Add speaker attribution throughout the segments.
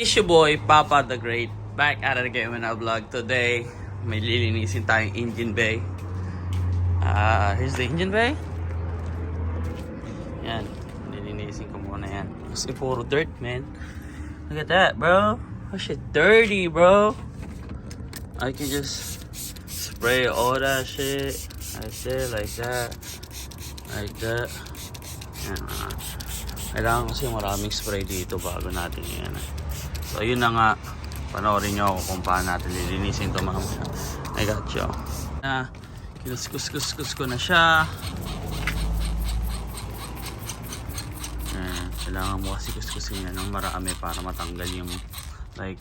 Speaker 1: It's your boy, Papa the Great, back at it again with a vlog. Today, may lilinisin tayong engine bay. Here's the engine bay. Yan, lilinisin ko muna yan. Kasi puro dirt, man. Look at that, bro. That shit dirty, bro. I can just spray all that shit. Right there, like that. Like that. Yan, kailangan kasi maraming spray dito bago natin yan. So yun na nga, panoorin nyo ako kung paano natin lilinisin ito mamaya. I got you. Kinuskus ko na siya. Kailangan mo kasi kuskusin yan ng marami para matanggal yung like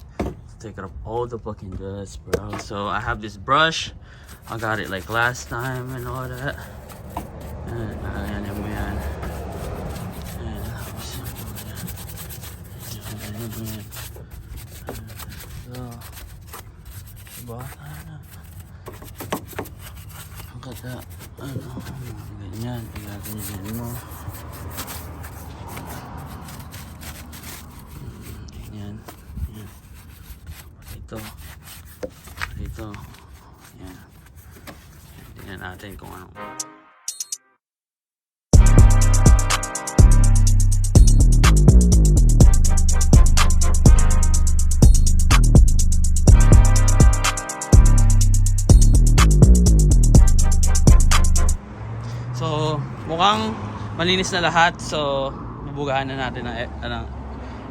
Speaker 1: take up all the fucking dust, bro. So I have this brush. I got it like last time and all that. Ayan mo yan. Ang kata, ganyan, ganyan mo. Ganyan, yan. Dito, yan. Tingnan natin kung ano. So, mukhang malinis na lahat. So, bubugahan na natin ng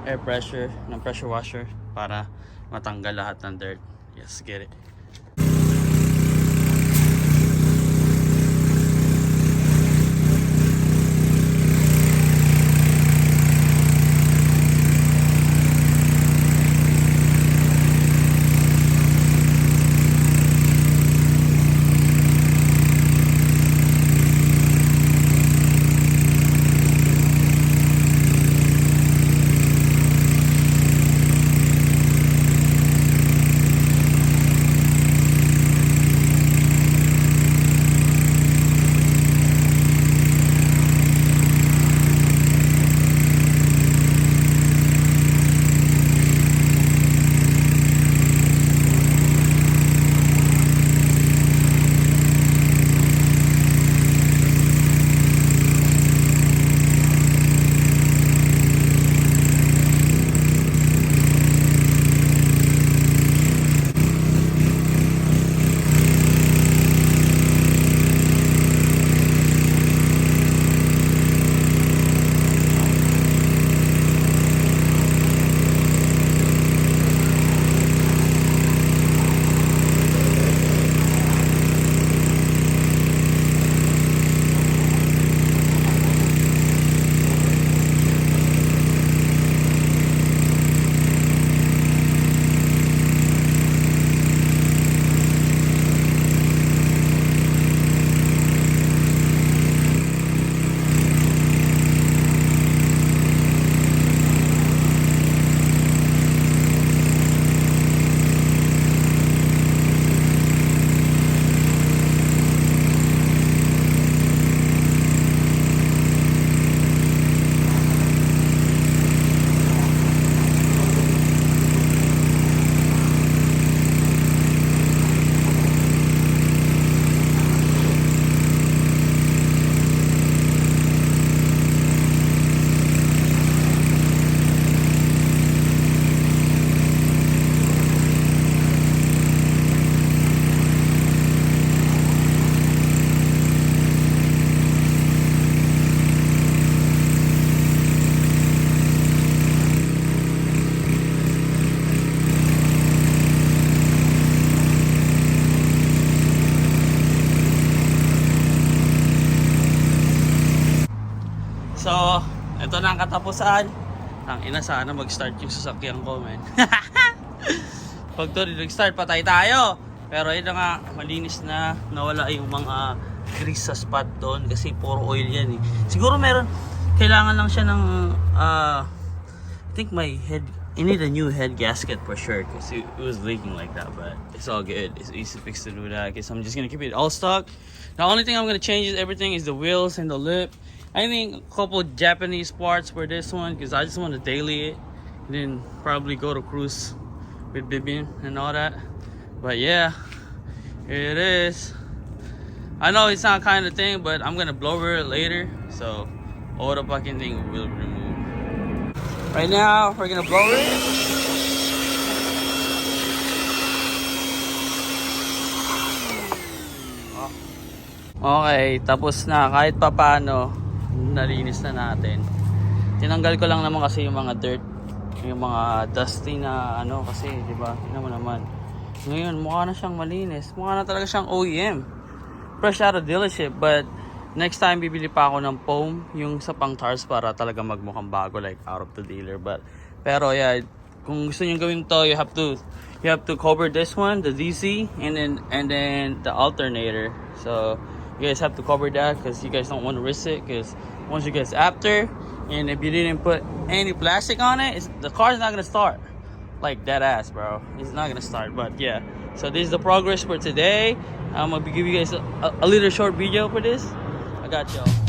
Speaker 1: air pressure, ng pressure washer para matanggal lahat ng dirt. Yes, get it. So, ito na ang katapusan. Ang ina, sana mag-start yung sasakyan ko, man. Pag to nag-start, patay tayo. Pero yun na nga, malinis na. Nawala yung mga grease sa spot doon kasi puro oil yan eh. Siguro meron, kailangan lang siya ng I think my head, I need a new head gasket for sure because it was leaking like that, but it's all good. It's easy fix to do that because I'm just gonna keep it all stock. The only thing I'm gonna change is everything is the wheels and the lip. I think a couple Japanese parts for this one because I just want to daily it. then probably go to cruise with BOOMIN and all that. But yeah, here it is. I know it's not kind of thing, but I'm gonna blower it later, so all the fucking thing will remove. Right now, we're gonna blow it. Okay, tapos na. Kahit pa paano, nalinis na natin. Tinanggal ko lang naman kasi yung mga dirt, yung mga dusty na ano kasi, di ba? Tingnan mo naman. Ngayon, mukha na siyang malinis. Mukha na talaga siyang OEM. Fresh out of dealership, but next time bibili pa ako ng foam, yung sa pang tires para talaga magmukhang bago, like out of the dealer. Pero yeah, kung gusto niyo gawin to, you have to cover this one, the DC, and then the alternator. So you guys have to cover that because you guys don't want to risk it, because once you guys after, and if you didn't put any plastic on it, the car's not gonna start. Like dead ass, bro. It's not gonna start. But yeah, so this is the progress for today. I'm gonna give you guys a little short video for this. I got y'all.